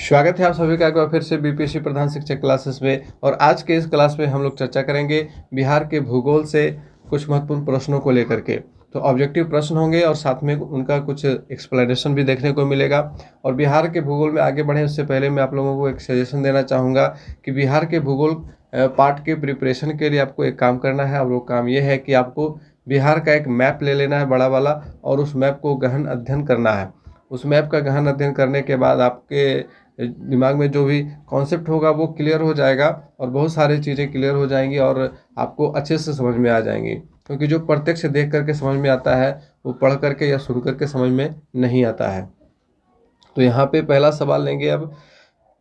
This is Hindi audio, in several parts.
स्वागत है आप सभी का एक बार फिर से बीपीएससी प्रधान शिक्षक क्लासेस में। और आज के इस क्लास में हम लोग चर्चा करेंगे बिहार के भूगोल से कुछ महत्वपूर्ण प्रश्नों को लेकर के। तो ऑब्जेक्टिव प्रश्न होंगे और साथ में उनका कुछ एक्सप्लेनेशन भी देखने को मिलेगा। और बिहार के भूगोल में आगे बढ़े उससे पहले मैं आप लोगों को एक सजेशन देना चाहूँगा कि बिहार के भूगोल पार्ट के प्रिपरेशन के लिए आपको एक काम करना है। और वो काम ये है कि आपको बिहार का एक मैप ले लेना है बड़ा वाला, और उस मैप को गहन अध्ययन करना है। उस मैप का गहन अध्ययन करने के बाद आपके दिमाग में जो भी कॉन्सेप्ट होगा वो क्लियर हो जाएगा और बहुत सारी चीज़ें क्लियर हो जाएंगी और आपको अच्छे से समझ में आ जाएंगी। क्योंकि जो प्रत्यक्ष देख करके समझ में आता है वो पढ़ करके या सुन करके समझ में नहीं आता है। तो यहाँ पे पहला सवाल लेंगे अब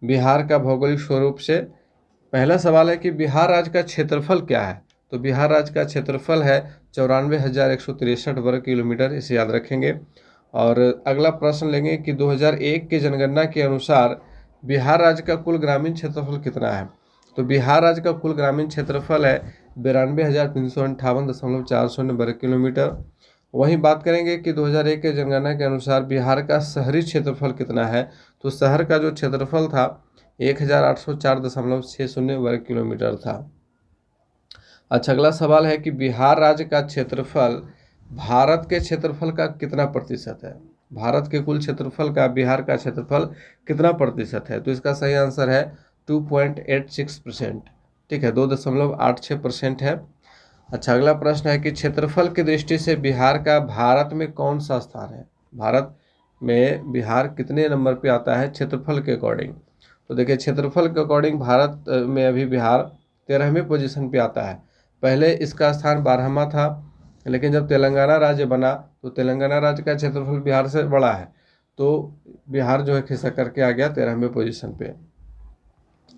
बिहार का भौगोलिक स्वरूप से। पहला सवाल है कि बिहार राज्य का क्षेत्रफल क्या है। तो बिहार राज्य का क्षेत्रफल है 94,163 वर्ग किलोमीटर, इसे याद रखेंगे। और अगला प्रश्न लेंगे कि 2001 की जनगणना के अनुसार बिहार राज्य का कुल ग्रामीण क्षेत्रफल कितना है। तो बिहार राज्य का कुल ग्रामीण क्षेत्रफल है 92,358.40 वर्ग किलोमीटर। वहीं बात करेंगे कि 2001 के जनगणना के अनुसार बिहार का शहरी क्षेत्रफल कितना है। तो शहर का जो क्षेत्रफल था 1,804.60 वर्ग किलोमीटर था। अच्छा, अगला सवाल है कि बिहार राज्य का क्षेत्रफल भारत के क्षेत्रफल का कितना प्रतिशत है। भारत के कुल क्षेत्रफल का बिहार का क्षेत्रफल कितना प्रतिशत है। तो इसका सही आंसर है 2.86%। ठीक है, 2.86% है। अच्छा, अगला प्रश्न है कि क्षेत्रफल की दृष्टि से बिहार का भारत में कौन सा स्थान है। भारत में बिहार कितने नंबर पे आता है क्षेत्रफल के अकॉर्डिंग। तो देखिए, क्षेत्रफल के अकॉर्डिंग भारत में अभी बिहार 13वें पोजीशन पे आता है। पहले इसका स्थान 12वां था, लेकिन जब तेलंगाना राज्य बना तो तेलंगाना राज्य का क्षेत्रफल बिहार से बड़ा है, तो बिहार जो है खिसक करके आ गया 13वें पोजीशन पे।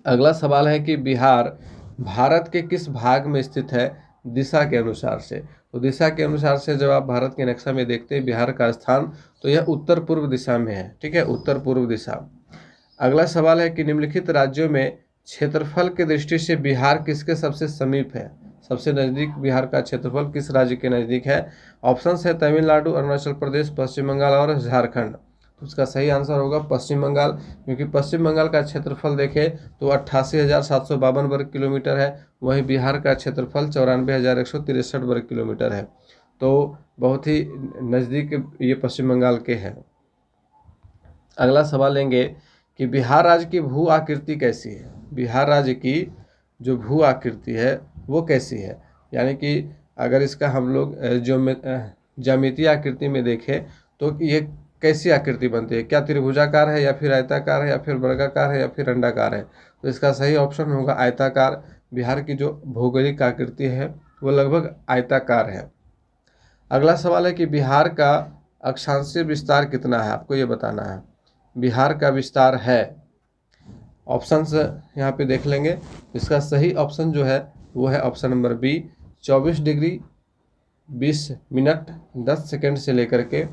अगला सवाल है कि बिहार भारत के किस भाग में स्थित है दिशा के अनुसार से। तो दिशा के अनुसार से जब आप भारत के नक्शा में देखते हैं बिहार का स्थान, तो यह उत्तर पूर्व दिशा में है। ठीक है, उत्तर पूर्व दिशा। अगला सवाल है कि निम्नलिखित राज्यों में क्षेत्रफल की दृष्टि से बिहार किसके सबसे समीप है। सबसे नज़दीक बिहार का क्षेत्रफल किस राज्य के नज़दीक है। ऑप्शन है तमिलनाडु, अरुणाचल प्रदेश, पश्चिम बंगाल और झारखंड। तो उसका सही आंसर होगा पश्चिम बंगाल, क्योंकि पश्चिम बंगाल का क्षेत्रफल देखें तो 88,752 वर्ग किलोमीटर है। वहीं बिहार का क्षेत्रफल 94,163 वर्ग किलोमीटर है। तो बहुत ही नज़दीक ये पश्चिम बंगाल के हैं। अगला सवाल लेंगे कि बिहार राज्य की भू आकृति कैसी है। बिहार राज्य की जो भू आकृति है वो कैसी है, यानी कि अगर इसका हम लोग ज्यामितीय आकृति में देखें तो ये कैसी आकृति बनती है। क्या त्रिभुजाकार है या फिर आयताकार है या फिर वर्गाकार है या फिर अंडाकार है। तो इसका सही ऑप्शन होगा आयताकार। बिहार की जो भौगोलिक आकृति है वो लगभग आयताकार है। अगला सवाल है कि बिहार का अक्षांशीय विस्तार कितना है, आपको ये बताना है। बिहार का विस्तार है, ऑप्शंस यहाँ पे देख लेंगे। इसका सही ऑप्शन जो है वो है option number B, 24 degree 20 minute 10 second से लेकर के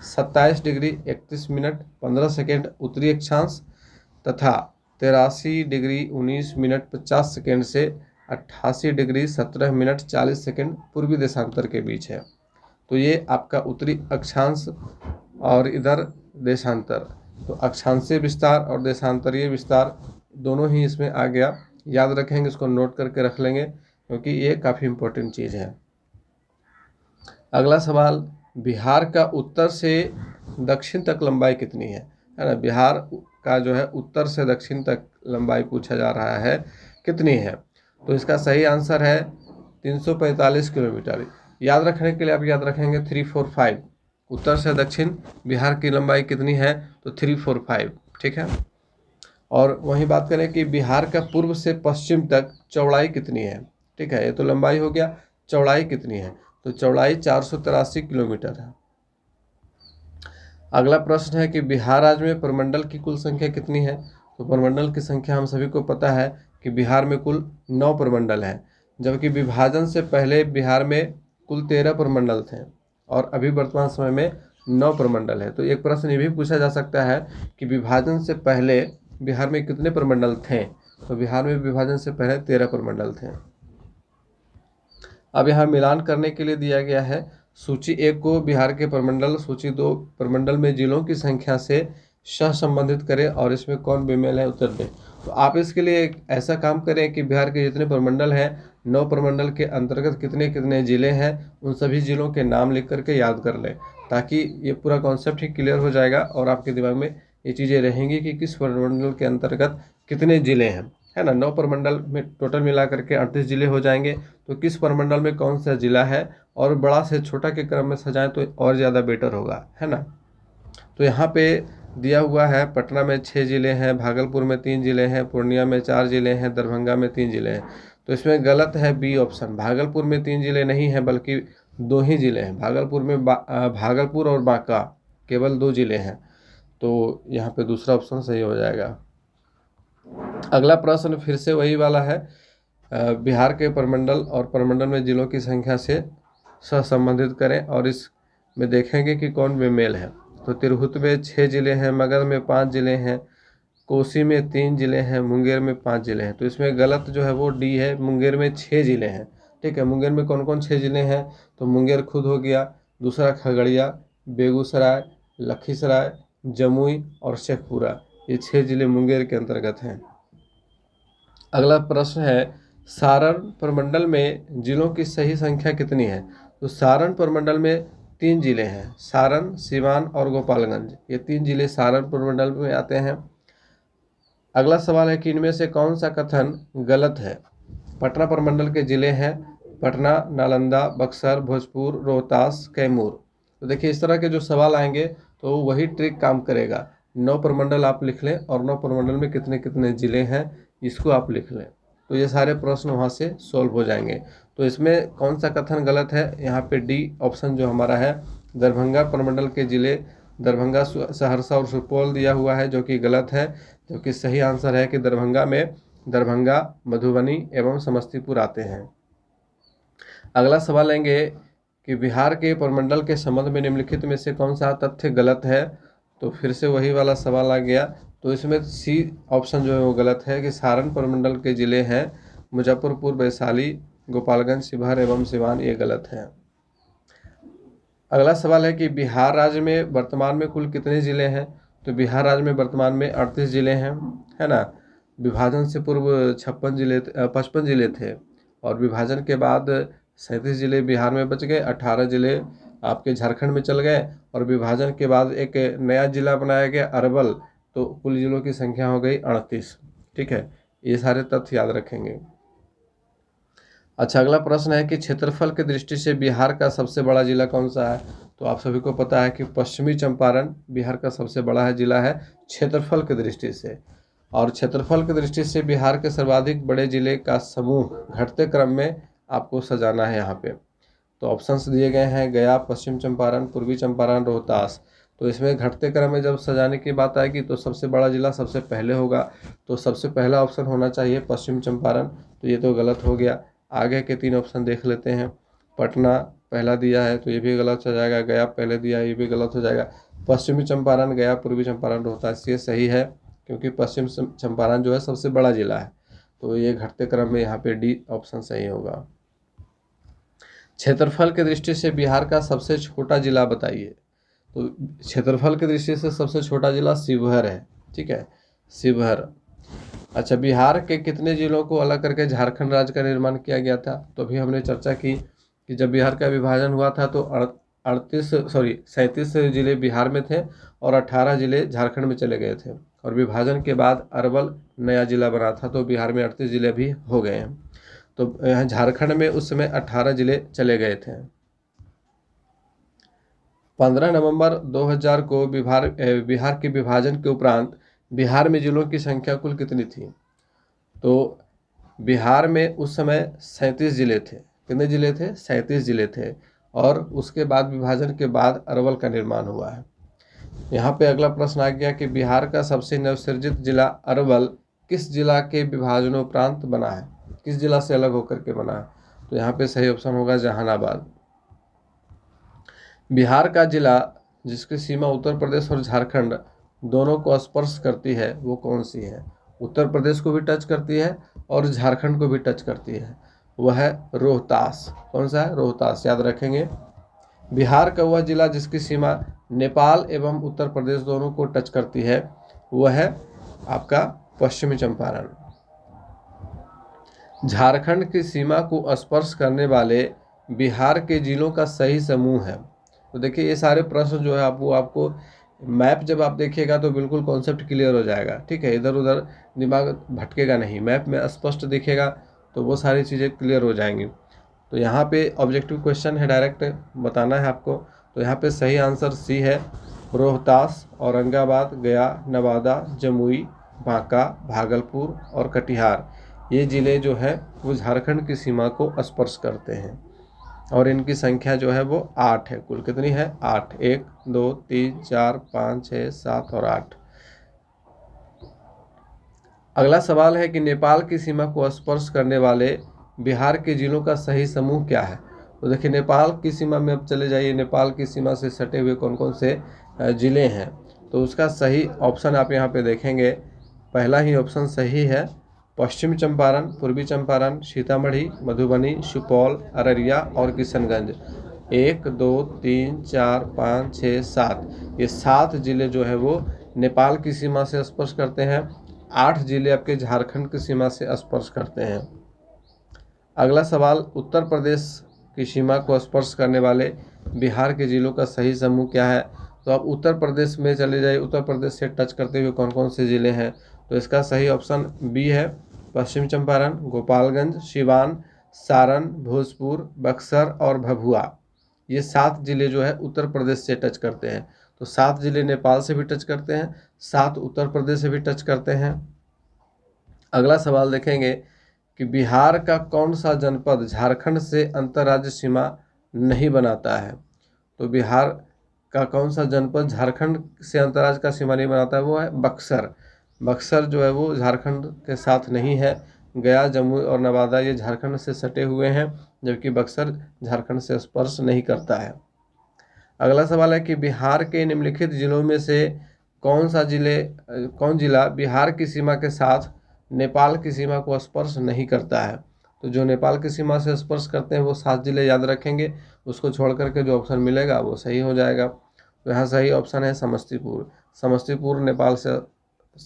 27 डिग्री 31 मिनट 15 सेकेंड उत्तरी अक्षांश तथा 83 डिग्री 19 मिनट 50 सेकेंड से 88 डिग्री 17 मिनट 40 सेकेंड पूर्वी देशांतर के बीच है। तो ये आपका उत्तरी अक्षांश और इधर देशांतर। तो अक्षांशीय विस्तार और देशांतरीय विस्तार दोनों ही इसमें आ गया। याद रखेंगे, इसको नोट करके रख लेंगे क्योंकि ये काफ़ी इम्पोर्टेंट चीज़ है। अगला सवाल, बिहार का उत्तर से दक्षिण तक लंबाई कितनी है ना। बिहार का जो है उत्तर से दक्षिण तक लंबाई पूछा जा रहा है, कितनी है। तो इसका सही आंसर है 345 किलोमीटर। याद रखने के लिए आप याद रखेंगे 345। उत्तर से दक्षिण बिहार की लंबाई कितनी है, तो 345। ठीक है। और वहीं बात करें कि बिहार का पूर्व से पश्चिम तक चौड़ाई कितनी है। ठीक है, ये तो लंबाई हो गया, चौड़ाई कितनी है। तो चौड़ाई 483 किलोमीटर है। अगला प्रश्न है कि बिहार राज्य में प्रमंडल की कुल संख्या कितनी है। तो प्रमंडल की संख्या हम सभी को पता है कि बिहार में कुल 9 प्रमंडल हैं, जबकि विभाजन से पहले बिहार में कुल 13 प्रमंडल थे और अभी वर्तमान समय में 9 प्रमंडल है। तो एक प्रश्न ये भी पूछा जा सकता है कि विभाजन से पहले बिहार में कितने प्रमंडल थे। तो बिहार में विभाजन से पहले 13 प्रमंडल थे। अब यहाँ मिलान करने के लिए दिया गया है सूची 1 को बिहार के प्रमंडल, सूची 2 प्रमंडल में जिलों की संख्या से सह संबंधित करें और इसमें कौन बेमेल है उत्तर दें। तो आप इसके लिए एक ऐसा काम करें कि बिहार के जितने प्रमंडल हैं, 9 प्रमंडल के अंतर्गत कितने कितने ज़िले हैं, उन सभी ज़िलों के नाम लिख करके याद कर लें, ताकि ये पूरा कॉन्सेप्ट ही क्लियर हो जाएगा और आपके दिमाग में ये चीज़ें रहेंगी कि किस प्रमंडल के अंतर्गत कितने ज़िले हैं, है ना। 9 प्रमंडल में टोटल मिला करके 38 ज़िले हो जाएंगे। तो किस प्रमंडल में कौन सा ज़िला है, और बड़ा से छोटा के क्रम में सजाएं तो और ज़्यादा बेटर होगा, है ना। तो यहाँ पे दिया हुआ है पटना में 6 ज़िले हैं, भागलपुर में 3 ज़िले हैं, पूर्णिया में 4 ज़िले हैं, दरभंगा में 3 ज़िले हैं। तो इसमें गलत है बी ऑप्शन, भागलपुर में 3 ज़िले नहीं हैं बल्कि 2 ही ज़िले हैं। भागलपुर में भागलपुर और बांका केवल 2 ज़िले हैं। तो यहाँ पे दूसरा ऑप्शन सही हो जाएगा। अगला प्रश्न फिर से वही वाला है, बिहार के प्रमंडल और प्रमंडल में जिलों की संख्या से सहसंबंधित करें और इसमें देखेंगे कि कौन बेमेल है। तो तिरहुत में 6 ज़िले हैं, मगध में 5 ज़िले हैं, कोसी में 3 ज़िले हैं, मुंगेर में 5 ज़िले हैं। तो इसमें गलत जो है वो डी है, मुंगेर में 6 ज़िले हैं। ठीक है, मुंगेर में कौन कौन 6 ज़िले हैं, तो मुंगेर खुद हो गया, दूसरा खगड़िया, बेगूसराय, लखीसराय, जमुई और शेखपुरा, ये 6 ज़िले मुंगेर के अंतर्गत हैं। अगला प्रश्न है, सारण प्रमंडल में जिलों की सही संख्या कितनी है। तो सारण प्रमंडल में 3 ज़िले हैं, सारण, सिवान और गोपालगंज, ये 3 ज़िले सारण प्रमंडल में आते हैं। अगला सवाल है कि इनमें से कौन सा कथन गलत है। पटना प्रमंडल के ज़िले हैं पटना, नालंदा, बक्सर, भोजपुर, रोहतास, कैमूर। तो देखिए इस तरह के जो सवाल आएंगे तो वही ट्रिक काम करेगा। 9 प्रमंडल आप लिख लें और 9 प्रमंडल में कितने कितने ज़िले हैं इसको आप लिख लें, तो ये सारे प्रश्न वहाँ से सॉल्व हो जाएंगे। तो इसमें कौन सा कथन गलत है, यहाँ पे डी ऑप्शन जो हमारा है, दरभंगा प्रमंडल के ज़िले दरभंगा, सहरसा और सुपौल दिया हुआ है, जो कि गलत है। जो कि सही आंसर है कि दरभंगा में दरभंगा, मधुबनी एवं समस्तीपुर आते हैं। अगला सवाल लेंगे कि बिहार के प्रमंडल के संबंध में निम्नलिखित में से कौन सा तथ्य गलत है। तो फिर से वही वाला सवाल आ गया। तो इसमें सी ऑप्शन जो है वो गलत है कि सारण प्रमंडल के ज़िले हैं मुजफ्फरपुर, वैशाली, गोपालगंज, शिवहर एवं सिवान, ये गलत है। अगला सवाल है कि बिहार राज्य में वर्तमान में कुल कितने ज़िले हैं। तो बिहार राज्य में वर्तमान में 38 ज़िले हैं, है ना। विभाजन से पूर्व 55 ज़िले थे और विभाजन के बाद 37 ज़िले बिहार में बच गए, 18 ज़िले आपके झारखंड में चल गए और विभाजन के बाद एक नया ज़िला बनाया गया अरवल। तो कुल ज़िलों की संख्या हो गई 38। ठीक है, ये सारे तथ्य याद रखेंगे। अच्छा, अगला प्रश्न है कि क्षेत्रफल की दृष्टि से बिहार का सबसे बड़ा जिला कौन सा है। तो आप सभी को पता है कि पश्चिमी चंपारण बिहार का सबसे बड़ा जिला है क्षेत्रफल की दृष्टि से। और क्षेत्रफल की दृष्टि से बिहार के सर्वाधिक बड़े जिले का समूह घटते क्रम में आपको सजाना है यहाँ पे। तो ऑप्शंस दिए गए हैं, गया, पश्चिम चंपारण, पूर्वी चंपारण, रोहतास। तो इसमें घटते क्रम में जब सजाने की बात आएगी तो सबसे बड़ा जिला सबसे पहले होगा। तो सबसे पहला ऑप्शन होना चाहिए पश्चिम चंपारण, तो ये तो गलत हो गया। आगे के 3 ऑप्शन देख लेते हैं। पटना पहला दिया है तो ये भी गलत हो जाएगा, गया पहले दिया है ये भी गलत हो जाएगा। पश्चिमी चंपारण, गया, पूर्वी चंपारण, रोहतास, ये सही है क्योंकि पश्चिम चंपारण जो है सबसे बड़ा जिला है। तो ये घटते क्रम में यहाँ पे डी ऑप्शन सही होगा। क्षेत्रफल की दृष्टि से बिहार का सबसे छोटा जिला बताइए। तो क्षेत्रफल की दृष्टि से सबसे छोटा जिला शिवहर है। ठीक है, शिवहर। अच्छा, बिहार के कितने जिलों को अलग करके झारखंड राज्य का निर्माण किया गया था। तो अभी हमने चर्चा की कि जब बिहार का विभाजन हुआ था तो 37 जिले बिहार में थे और 18 जिले झारखंड में चले गए थे। और विभाजन के बाद अरवल नया जिला बना था तो बिहार में 38 जिले भी हो गए हैं। तो यहाँ झारखंड में उस समय 18 जिले चले गए थे। 15 नवंबर 2000 को बिहार के विभाजन के उपरांत बिहार में जिलों की संख्या कुल कितनी थी। तो बिहार में उस समय 37 जिले थे। कितने जिले थे? 37 जिले थे। और उसके बाद विभाजन के बाद अरवल का निर्माण हुआ है। यहाँ पे अगला प्रश्न आ गया कि बिहार का सबसे नवसृजित जिला अरवल किस जिला के विभाजनोपरांत बना है, किस जिला से अलग होकर के बना है। तो यहाँ पे सही ऑप्शन होगा जहानाबाद। बिहार का जिला जिसकी सीमा उत्तर प्रदेश और झारखंड दोनों को स्पर्श करती है वो कौन सी है। उत्तर प्रदेश को भी टच करती है और झारखंड को भी टच करती है, वह है रोहतास। कौन सा है? रोहतास, याद रखेंगे। बिहार का वह जिला जिसकी सीमा नेपाल एवं उत्तर प्रदेश दोनों को टच करती है, वह है आपका पश्चिमी चंपारण। झारखंड की सीमा को स्पर्श करने वाले बिहार के जिलों का सही समूह है। तो देखिए ये सारे प्रश्न जो है आपको मैप जब आप देखिएगा तो बिल्कुल कॉन्सेप्ट क्लियर हो जाएगा, ठीक है। इधर उधर दिमाग भटकेगा नहीं, मैप में स्पष्ट दिखेगा तो वो सारी चीज़ें क्लियर हो जाएंगी। तो यहाँ पे ऑब्जेक्टिव क्वेश्चन है, डायरेक्ट बताना है आपको। तो यहाँ पे सही आंसर सी है, रोहतास, औरंगाबाद, गया, नवादा, जमुई, बांका, भागलपुर और कटिहार, ये ज़िले जो है वो झारखंड की सीमा को स्पर्श करते हैं और इनकी संख्या जो है वो 8 है। कुल कितनी है? 8। 1 2 3 4 5 6 7 और 8। अगला सवाल है कि नेपाल की सीमा को स्पर्श करने वाले बिहार के जिलों का सही समूह क्या है। तो देखिए नेपाल की सीमा में अब चले जाइए, नेपाल की सीमा से सटे हुए कौन कौन से ज़िले हैं। तो उसका सही ऑप्शन आप यहाँ पे देखेंगे, पहला ही ऑप्शन सही है, पश्चिमी चंपारण, पूर्वी चंपारण, सीतामढ़ी, मधुबनी, सुपौल, अररिया और किशनगंज। 1 2 3 4 5 6 7, ये 7 ज़िले जो है वो नेपाल की सीमा से स्पर्श करते हैं। 8 ज़िले आपके झारखंड की सीमा से स्पर्श करते हैं। अगला सवाल, उत्तर प्रदेश की सीमा को स्पर्श करने वाले बिहार के ज़िलों का सही समूह क्या है। तो आप उत्तर प्रदेश में चले जाइए, उत्तर प्रदेश से टच करते हुए कौन कौन से ज़िले हैं। तो इसका सही ऑप्शन बी है, पश्चिम चंपारण, गोपालगंज, सिवान, सारण, भोजपुर, बक्सर और भभुआ, ये 7 ज़िले जो है उत्तर प्रदेश से टच करते हैं। तो 7 ज़िले नेपाल से भी टच करते हैं, 7 उत्तर प्रदेश से भी टच करते हैं। अगला सवाल देखेंगे कि बिहार का कौन सा जनपद झारखंड से अंतर्राज्य सीमा नहीं बनाता है। तो बिहार का कौन सा जनपद झारखंड से अंतर्राज्य का सीमा नहीं बनाता है, वो है बक्सर। बक्सर जो है वो झारखंड के साथ नहीं है। गया, जमुई और नवादा ये झारखंड से सटे हुए हैं, जबकि बक्सर झारखंड से स्पर्श नहीं करता है। अगला सवाल है कि बिहार के निम्नलिखित जिलों में से कौन जिला बिहार की सीमा के साथ नेपाल की सीमा को स्पर्श नहीं करता है। तो जो नेपाल की सीमा से स्पर्श करते हैं वो 7 जिले याद रखेंगे, उसको छोड़ करके जो ऑप्शन मिलेगा वो सही हो जाएगा। तो यहाँ सही ऑप्शन है समस्तीपुर। समस्तीपुर नेपाल से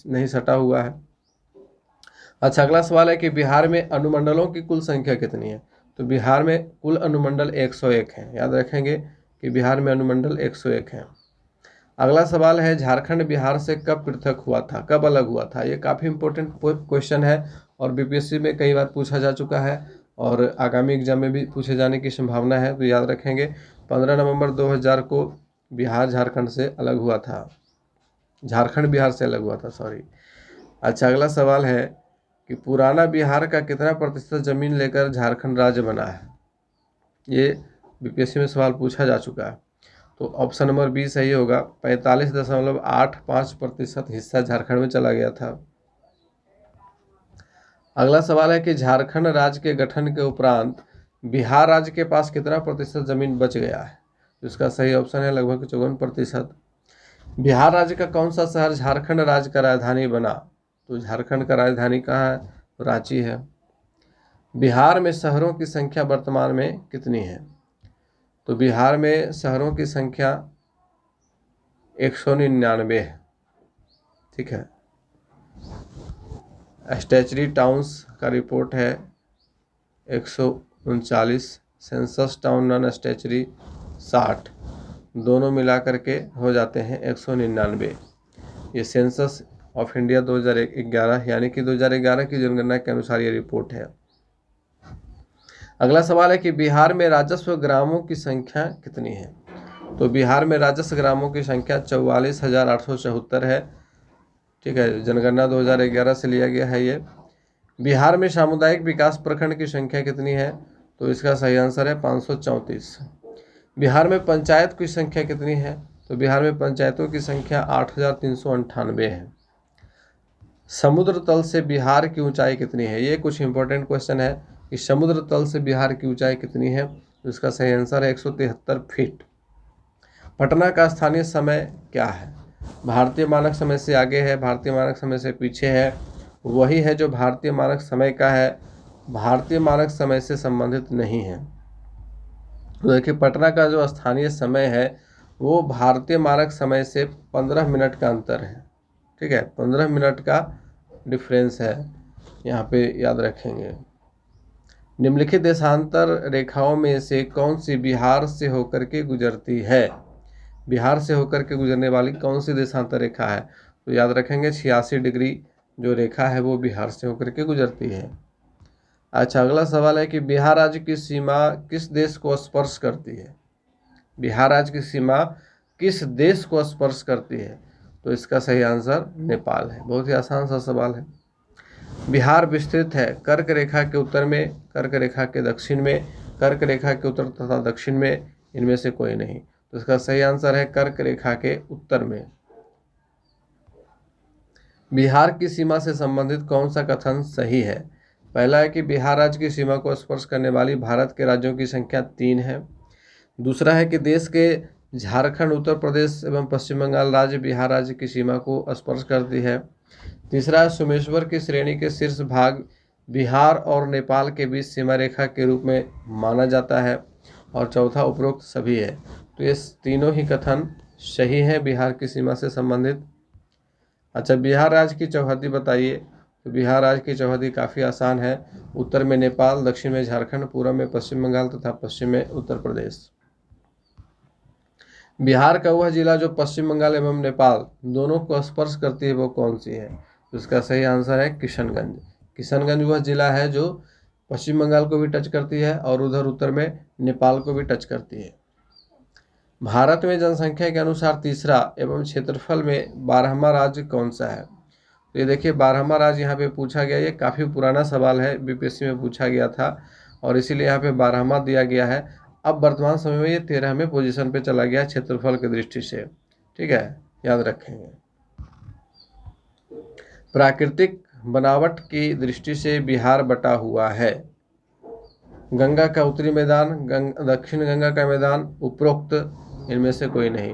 नहीं सटा हुआ है। अच्छा, अगला सवाल है कि बिहार में अनुमंडलों की कुल संख्या कितनी है। तो बिहार में कुल अनुमंडल 101 हैं, याद रखेंगे कि बिहार में अनुमंडल 101 हैं। अगला सवाल है, झारखंड बिहार से कब पृथक हुआ था, कब अलग हुआ था। ये काफ़ी इंपॉर्टेंट क्वेश्चन है और बीपीएससी में कई बार पूछा जा चुका है और आगामी एग्जाम में भी पूछे जाने की संभावना है। तो याद रखेंगे 15 नवंबर 2000 को बिहार झारखंड से अलग हुआ था, झारखंड बिहार से अलग हुआ था, सॉरी। अच्छा, अगला सवाल है कि पुराना बिहार का कितना प्रतिशत जमीन लेकर झारखंड राज्य बना है। ये बीपीएससी में सवाल पूछा जा चुका है। तो ऑप्शन नंबर बी सही होगा, 45.85% हिस्सा झारखंड में चला गया था। अगला सवाल है कि झारखंड राज्य के गठन के उपरांत बिहार राज्य के पास कितना प्रतिशत जमीन बच गया है। तो इसका सही ऑप्शन है लगभग 54%। बिहार राज्य का कौन सा शहर झारखंड राज्य का राजधानी बना। तो झारखंड का राजधानी कहाँ है, रांची है। बिहार में शहरों की संख्या वर्तमान में कितनी है। तो बिहार में शहरों की संख्या 199 है, ठीक है। स्टैचरी टाउन्स का रिपोर्ट है 139, सेंसस टाउन नॉन स्टैचरी 60, दोनों मिला करके हो जाते हैं 199। ये सेंसस ऑफ इंडिया 2011 यानी कि 2011 की जनगणना के अनुसार ये रिपोर्ट है। अगला सवाल है कि बिहार में राजस्व ग्रामों की संख्या कितनी है। तो बिहार में राजस्व ग्रामों की संख्या 44,874 है, ठीक है। जनगणना 2011 से लिया गया है ये। बिहार में सामुदायिक विकास प्रखंड की संख्या कितनी है। तो इसका सही आंसर है 534। बिहार में पंचायत की संख्या कितनी है। तो बिहार में पंचायतों की संख्या 8,398 है। समुद्र तल से बिहार की ऊंचाई कितनी है। ये कुछ इंपॉर्टेंट क्वेश्चन है कि समुद्र तल से बिहार की ऊंचाई कितनी है। तो इसका सही आंसर है 173 फीट। पटना का स्थानीय समय क्या है। भारतीय मानक समय से आगे है, भारतीय मानक समय से पीछे है, वही है जो भारतीय मानक समय का है, भारतीय मानक समय से संबंधित नहीं है। तो देखिए पटना का जो स्थानीय समय है वो भारतीय मानक समय से 15 मिनट का अंतर है। ठीक है, 15 मिनट का डिफरेंस है, यहाँ पे याद रखेंगे। निम्नलिखित देशांतर रेखाओं में से कौन सी बिहार से होकर के गुजरती है? बिहार से होकर के गुजरने वाली कौन सी देशांतर रेखा है? तो याद रखेंगे 86 डिग्री जो रेखा है वो बिहार से होकर के गुजरती है। अच्छा, अगला सवाल है कि बिहार राज्य की सीमा किस देश को स्पर्श करती है? बिहार राज्य की सीमा किस देश को स्पर्श करती है? तो इसका सही आंसर नेपाल है। बहुत ही आसान सा सवाल है। बिहार विस्तृत है कर्क रेखा के उत्तर में, कर्क रेखा के दक्षिण में, कर्क रेखा के उत्तर तथा दक्षिण में, इनमें से कोई नहीं। तो इसका सही आंसर है कर्क रेखा के उत्तर में। बिहार की सीमा से संबंधित कौन सा कथन सही है? पहला है कि बिहार राज्य की सीमा को स्पर्श करने वाली भारत के राज्यों की संख्या 3 है। दूसरा है कि देश के झारखंड, उत्तर प्रदेश एवं पश्चिम बंगाल राज्य बिहार राज्य की सीमा को स्पर्श करती है। तीसरा है सोमेश्वर की श्रेणी के शीर्ष भाग बिहार और नेपाल के बीच सीमा रेखा के रूप में माना जाता है। और चौथा उपरोक्त सभी है। तो ये तीनों ही कथन सही है बिहार की सीमा से संबंधित। अच्छा, बिहार राज्य की चौहद्दी बताइए। तो बिहार राज्य की चौहद्दी काफ़ी आसान है। उत्तर में नेपाल, दक्षिण में झारखंड, पूर्व में पश्चिम बंगाल तथा पश्चिम में उत्तर प्रदेश। बिहार का वह जिला जो पश्चिम बंगाल एवं नेपाल दोनों को स्पर्श करती है वो कौन सी है? तो इसका सही आंसर है किशनगंज। किशनगंज वह जिला है जो पश्चिम बंगाल को भी टच करती है और उधर उत्तर में नेपाल को भी टच करती है। भारत में जनसंख्या के अनुसार तीसरा एवं क्षेत्रफल में 12वां राज्य कौन सा है? तो ये देखिए 12वां राज्य यहाँ पे पूछा गया। ये काफ़ी पुराना सवाल है, बीपीएससी में पूछा गया था और इसीलिए यहाँ पे 12वां दिया गया है। अब वर्तमान समय में ये 13वें पोजीशन पे चला गया क्षेत्रफल की दृष्टि से। ठीक है, याद रखेंगे। प्राकृतिक बनावट की दृष्टि से बिहार बटा हुआ है। गंगा का उत्तरी मैदान, दक्षिण गंगा का मैदान, उपरोक्त इनमें से कोई नहीं।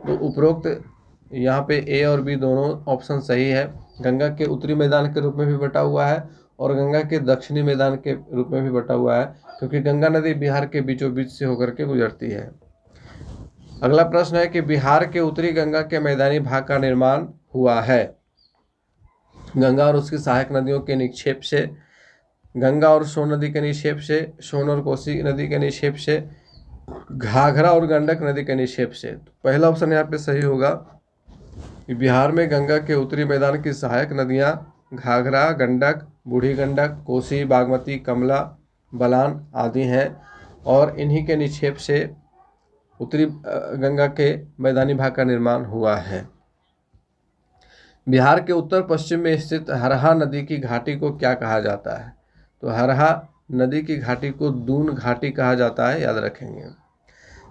तो उपरोक्त यहाँ पे ए और बी दोनों ऑप्शन सही है। गंगा के उत्तरी मैदान के रूप में भी बटा हुआ है और गंगा के दक्षिणी मैदान के रूप में भी बटा हुआ है, क्योंकि गंगा नदी बिहार के बीचों बीच से होकर के गुजरती है। अगला प्रश्न है कि बिहार के उत्तरी गंगा के मैदानी भाग का निर्माण हुआ है। गंगा और उसकी सहायक नदियों के निक्षेप से, गंगा और सोन नदी के निक्षेप से, सोन और कोसी नदी के निक्षेप से, घाघरा और गंडक नदी के निक्षेप से। तो पहला ऑप्शन यहाँ पे सही होगा कि बिहार में गंगा के उत्तरी मैदान की सहायक नदियाँ घाघरा, गंडक, बूढ़ी गंडक, कोसी, बागमती, कमला, बलान आदि हैं और इन्हीं के निक्षेप से उत्तरी गंगा के मैदानी भाग का निर्माण हुआ है। बिहार के उत्तर पश्चिम में स्थित हरहा नदी की घाटी को क्या कहा जाता है? तो हरहा नदी की घाटी को दून घाटी कहा जाता है, याद रखेंगे।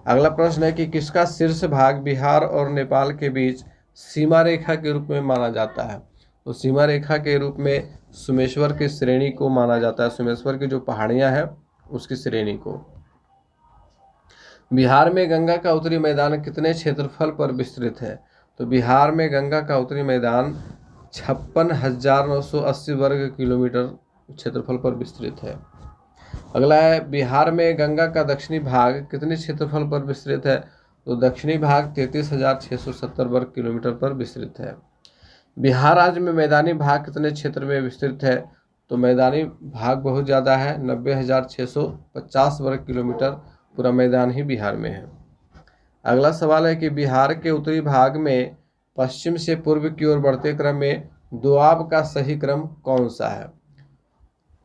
अगला प्रश्न है कि किसका शीर्ष भाग बिहार और नेपाल के बीच सीमा रेखा के रूप में माना जाता है? तो सीमा रेखा के रूप में सोमेश्वर की श्रेणी को माना जाता है। सोमेश्वर की जो पहाड़ियाँ हैं उसकी श्रेणी को। बिहार में गंगा का उत्तरी मैदान कितने क्षेत्रफल पर विस्तृत है? तो बिहार में गंगा का उत्तरी मैदान 56,980 वर्ग किलोमीटर क्षेत्रफल पर विस्तृत है। अगला है बिहार में गंगा का दक्षिणी भाग कितने क्षेत्रफल पर विस्तृत है? तो दक्षिणी भाग 33,670 वर्ग किलोमीटर पर विस्तृत है। बिहार राज्य में मैदानी भाग कितने क्षेत्र में विस्तृत है? तो मैदानी भाग बहुत ज़्यादा है, 90,650 वर्ग किलोमीटर पूरा मैदान ही बिहार में है। अगला सवाल है कि बिहार के उत्तरी भाग में पश्चिम से पूर्व की ओर बढ़ते क्रम में दोआब का सही क्रम कौन सा है?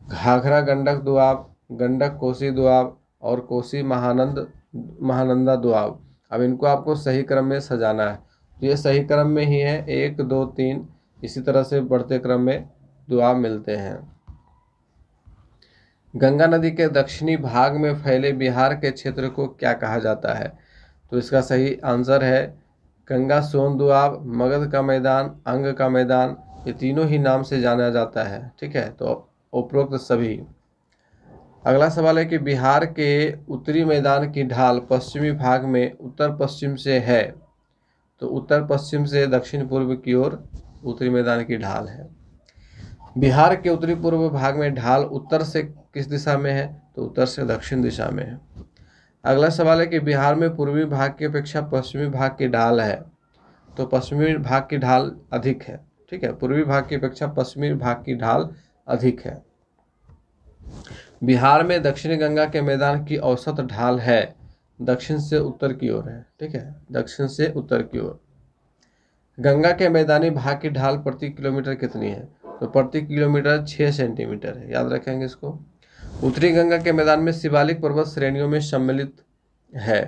घाघरा गंडक दोआब, गंडक कोसी दोआब और कोसी महानंदा दोआब। अब इनको आपको सही क्रम में सजाना है। तो ये सही क्रम में ही है, 1 2 3 इसी तरह से बढ़ते क्रम में दोआब मिलते हैं। गंगा नदी के दक्षिणी भाग में फैले बिहार के क्षेत्र को क्या कहा जाता है? तो इसका सही आंसर है गंगा सोन दोआब, मगध का मैदान, अंग का मैदान, ये तीनों ही नाम से जाना जाता है। ठीक है, तो उपरोक्त सभी। अगला सवाल है कि बिहार के उत्तरी मैदान की ढाल पश्चिमी भाग में उत्तर पश्चिम से है। तो उत्तर पश्चिम से दक्षिण पूर्व की ओर उत्तरी मैदान की ढाल है। बिहार के उत्तरी पूर्व भाग में ढाल उत्तर से किस दिशा में है? तो उत्तर से दक्षिण दिशा में है। अगला सवाल है कि बिहार में पूर्वी भाग की अपेक्षा पश्चिमी भाग की ढाल है, तो पश्चिमी भाग की ढाल अधिक है। ठीक है, पूर्वी भाग की अपेक्षा पश्चिमी भाग की ढाल अधिक है। बिहार में दक्षिणी गंगा के मैदान की औसत ढाल है, दक्षिण से उत्तर की ओर है। ठीक है, दक्षिण से उत्तर की ओर। गंगा के मैदानी भाग की ढाल प्रति किलोमीटर कितनी है, तो प्रति किलोमीटर 6 सेंटीमीटर है, याद रखेंगे इसको। उत्तरी गंगा के मैदान में शिवालिक पर्वत श्रेणियों में सम्मिलित है,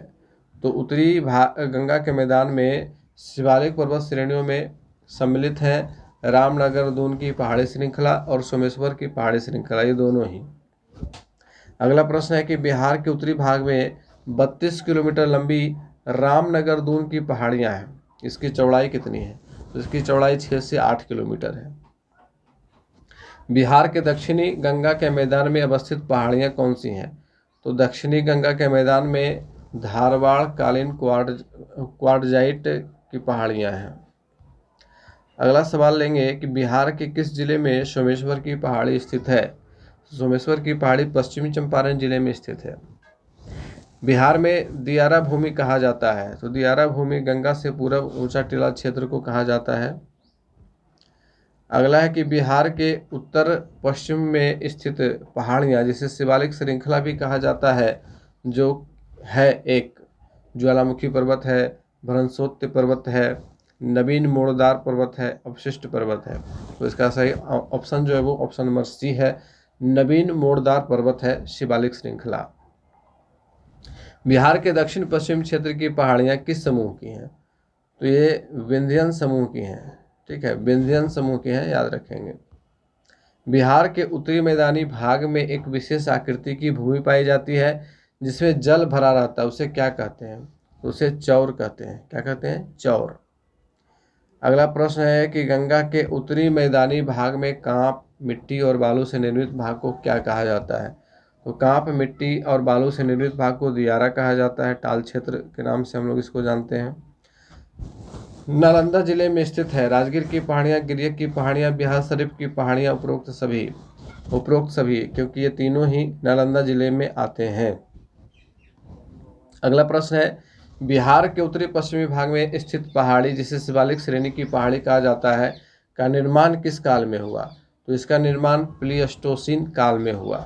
तो उत्तरी गंगा के मैदान में शिवालिक पर्वत श्रेणियों में सम्मिलित है रामनगर दून की पहाड़ी श्रृंखला और सोमेश्वर की पहाड़ी श्रृंखला, ये दोनों ही। अगला प्रश्न है कि बिहार के उत्तरी भाग में 32 किलोमीटर लंबी रामनगर दून की पहाड़ियां हैं, इसकी चौड़ाई कितनी है, तो इसकी चौड़ाई 6 से 8 किलोमीटर है। बिहार के दक्षिणी गंगा के मैदान में अवस्थित पहाड़ियां कौन सी हैं, तो दक्षिणी गंगा के मैदान में धारवाड़ कालीन क्वार्टजाइट की पहाड़ियां हैं। अगला सवाल लेंगे कि बिहार के किस जिले में सोमेश्वर की पहाड़ी स्थित है, सोमेश्वर की पहाड़ी पश्चिमी चंपारण जिले में स्थित है। बिहार में दियारा भूमि कहा जाता है, तो दियारा भूमि गंगा से पूरब ऊंचा टीला क्षेत्र को कहा जाता है। अगला है कि बिहार के उत्तर पश्चिम में स्थित पहाड़ियाँ जिसे शिवालिक श्रृंखला भी कहा जाता है, जो है एक ज्वालामुखी पर्वत है, भ्रंशोत्य पर्वत है, नवीन मोड़दार पर्वत है, अवशिष्ट पर्वत है। तो इसका सही ऑप्शन जो है वो ऑप्शन नंबर सी है, नवीन मोड़दार पर्वत है शिवालिक श्रृंखला। बिहार के दक्षिण पश्चिम क्षेत्र की पहाड़ियाँ किस समूह की हैं, तो ये विंध्यन समूह की हैं। ठीक है, विंध्यन समूह की हैं, याद रखेंगे। बिहार के उत्तरी मैदानी भाग में एक विशेष आकृति की भूमि पाई जाती है जिसमें जल भरा रहता है, उसे क्या कहते हैं, तो उसे चौर कहते हैं। क्या कहते हैं, चौर। अगला प्रश्न है कि गंगा के उत्तरी मैदानी भाग में कांप, मिट्टी और बालू से निर्मित भाग को क्या कहा जाता है, तो कांप, मिट्टी और बालू से निर्मित भाग को दियारा कहा जाता है, टाल क्षेत्र के नाम से हम लोग इसको जानते हैं। नालंदा जिले में स्थित है राजगीर की पहाड़ियाँ, गिरियक की पहाड़ियाँ, बिहार शरीफ की पहाड़ियाँ, उपरोक्त सभी, क्योंकि ये तीनों ही नालंदा जिले में आते हैं। अगला प्रश्न है बिहार के उत्तरी पश्चिमी भाग में स्थित पहाड़ी जिसे शिवालिक श्रेणी की पहाड़ी कहा जाता है का निर्माण किस काल में हुआ, तो इसका निर्माण प्लीस्टोसीन काल में हुआ।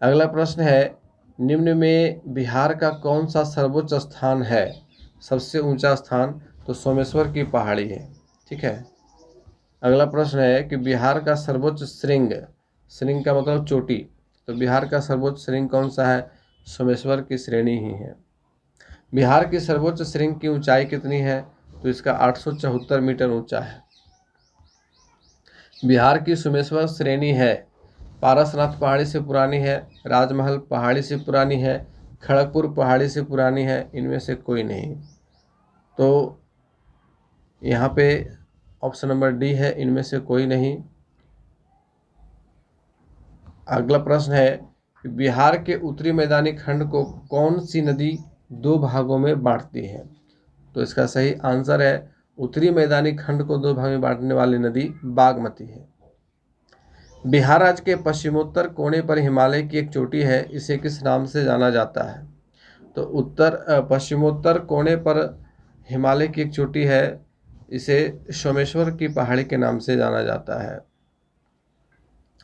अगला प्रश्न है निम्न में बिहार का कौन सा सर्वोच्च स्थान है, सबसे ऊंचा स्थान, तो सोमेश्वर की पहाड़ी है। ठीक है। अगला प्रश्न है कि बिहार का सर्वोच्च श्रृंग, श्रृंग का मतलब चोटी, तो बिहार का सर्वोच्च श्रृंग कौन सा है, सोमेश्वर की श्रेणी ही है। बिहार की सर्वोच्च श्रृंग की ऊंचाई कितनी है, तो इसका 874 मीटर ऊंचा है। बिहार की सोमेश्वर श्रेणी है पारसनाथ पहाड़ी से पुरानी है, राजमहल पहाड़ी से पुरानी है, खड़गपुर पहाड़ी से पुरानी है, इनमें से कोई नहीं। तो यहाँ पे ऑप्शन नंबर डी है, इनमें से कोई नहीं। अगला प्रश्न है कि बिहार के उत्तरी मैदानी खंड को कौन सी नदी 2 भागों में बांटती है, तो इसका सही आंसर है उत्तरी मैदानी खंड को 2 भाग में बांटने वाली नदी बागमती है। बिहार राज्य के पश्चिमोत्तर कोने पर हिमालय की एक चोटी है, इसे किस नाम से जाना जाता है, तो पश्चिमोत्तर कोने पर हिमालय की एक चोटी है, इसे सोमेश्वर की पहाड़ी के नाम से जाना जाता है।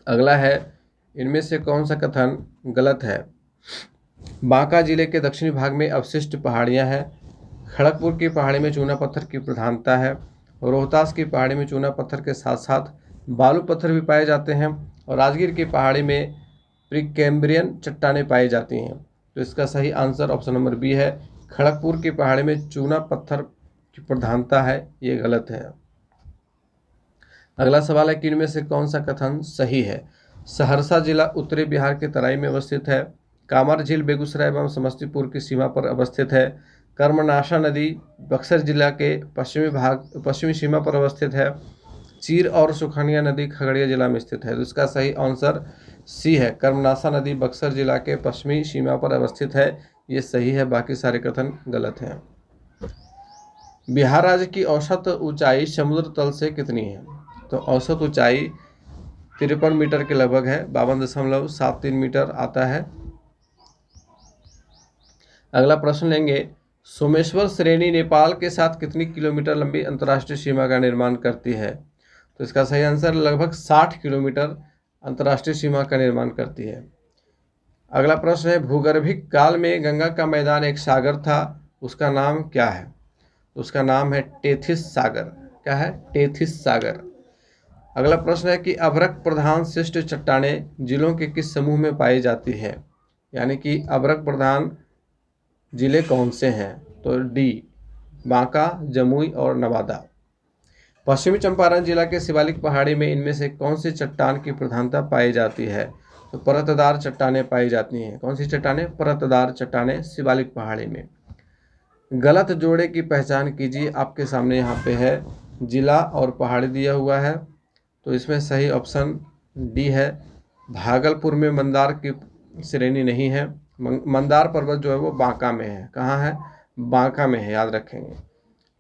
अगला है इनमें से कौन सा कथन गलत है। बांका जिले के दक्षिणी भाग में अवशिष्ट पहाड़ियां हैं, खड़गपुर की पहाड़ी में चूना पत्थर की प्रधानता है, रोहतास की पहाड़ी में चूना पत्थर के साथ साथ बालू पत्थर भी पाए जाते हैं, और राजगीर की पहाड़ी में प्रीकैम्ब्रियन चट्टानें पाई जाती हैं। तो इसका सही आंसर ऑप्शन नंबर बी है, खड़गपुर की पहाड़ी में चूना पत्थर की प्रधानता है, ये गलत है। अगला सवाल है कि इनमें से कौन सा कथन सही है। सहरसा जिला उत्तरी बिहार के तराई में अवस्थित है, कामर झील बेगूसराय एवं समस्तीपुर की सीमा पर अवस्थित है, कर्मनाशा नदी बक्सर जिला के पश्चिमी सीमा पर अवस्थित है, चीर और सुखानिया नदी खगड़िया जिला में स्थित है। तो इसका सही आंसर सी है, कर्मनाशा नदी बक्सर जिला के पश्चिमी सीमा पर अवस्थित है, ये सही है, बाकी सारे कथन गलत हैं। बिहार राज्य की औसत ऊंचाई समुद्र तल से कितनी है, तो औसत ऊंचाई 53 मीटर के लगभग है, 52.73 मीटर आता है। अगला प्रश्न लेंगे, सोमेश्वर श्रेणी नेपाल के साथ कितनी किलोमीटर लंबी अंतर्राष्ट्रीय सीमा का निर्माण करती है? तो इसका सही आंसर लगभग 60 किलोमीटर अंतर्राष्ट्रीय सीमा का निर्माण करती है। अगला प्रश्न है, भूगर्भिक काल में गंगा का मैदान एक सागर था, उसका नाम क्या है? उसका नाम है टेथिस सागर। क्या है? टेथिस सागर। अगला प्रश्न है कि अभ्रक प्रधान शिष्ट चट्टानें जिलों के किस समूह में पाई जाती है? यानी कि अभ्रक प्रधान जिले कौन से हैं? तो डी, बांका, जमुई और नवादा। पश्चिमी चंपारण जिला के शिवालिक पहाड़ी में इनमें से कौन सी चट्टान की प्रधानता पाई जाती है? तो परतदार चट्टानें पाई जाती हैं। कौन सी चट्टानें? परतदार चट्टानें शिवालिक पहाड़ी में। गलत जोड़े की पहचान कीजिए। आपके सामने यहाँ पे है जिला और पहाड़ी दिया हुआ है, तो इसमें सही ऑप्शन डी है। भागलपुर में मंदार की श्रेणी नहीं है। मंदार पर्वत जो है वो बांका में है। कहाँ है? बांका में है, याद रखेंगे।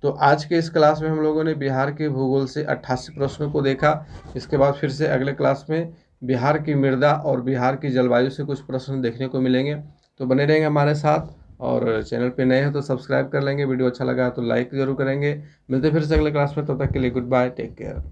तो आज के इस क्लास में हम लोगों ने बिहार के भूगोल से 88 प्रश्नों को देखा। इसके बाद फिर से अगले क्लास में बिहार की मृदा और बिहार की जलवायु से कुछ प्रश्न देखने को मिलेंगे। तो बने रहेंगे हमारे साथ, और चैनल पे नए हो तो सब्सक्राइब कर लेंगे। वीडियो अच्छा लगा तो लाइक ज़रूर करेंगे। मिलते फिर से अगले क्लास में, तब तक के लिए गुड बाय, टेक केयर।